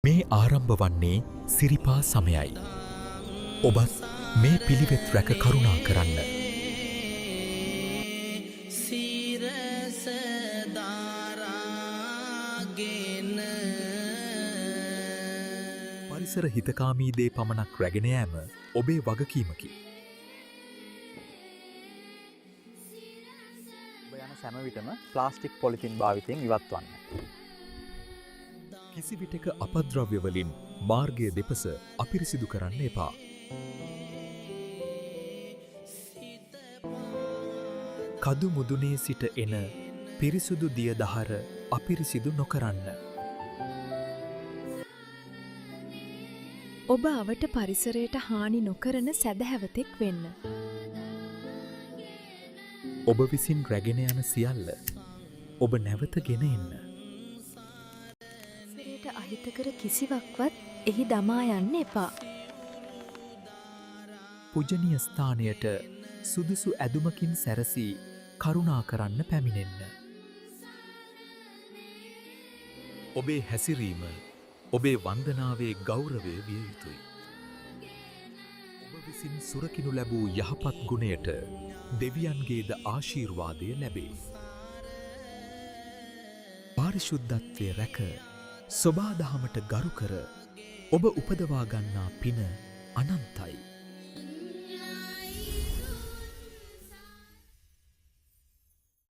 මේ ආරම්භ වන්නේ සිරිපා සමයයි. ඔබත් මේ පිළිවෙත් රැක කරුණා කරන්න. පරිසර හිතකාමී දේ පමණක් රැගෙන යෑම ඔබේ වගකීමකි. ඔබ යන සෑම විටම ප්ලාස්ටික් පොලිතින් භාවිතයෙන් ඉවත් වන්න. කිසි විටක අපද්‍රව්‍ය වලින් මාර්ගය දෙපස අපිරිසිදු කරන්න එපා. කදු මුදුනේ සිට එන පිරිසුදු දිය දහර අපිරිසිදු නොකරන්න. ඔබ අවට පරිසරයට හානි නොකරන සැදැහැවතෙක් වෙන්න. ඔබ විසින් රැගෙන යන සියල්ල ඔබ නැවත ගෙන එන්න. පරිසරයට අහිතකර කිසිවක්වත් එහි දමා යන්න එපා. පූජනීය ස්ථානයට සුදුසු ඇදුමකින් සැරසී කරුණා කරන්න පැමිණෙන්න. ඔබේ හැසිරීම ඔබේ වන්දනාවේ ගෞරවය විය යුතුයි. ඔබ විසින් සුරකිනු ලැබූ යහපත් ගුණයට දෙවියන්ගේද ආශීර්වාදය ලැබේ. පාරිශුද්ධත්වය රැක සොබාදහමට ගරු කර ඔබ උපදවා ගන්නා පින අනන්තයි.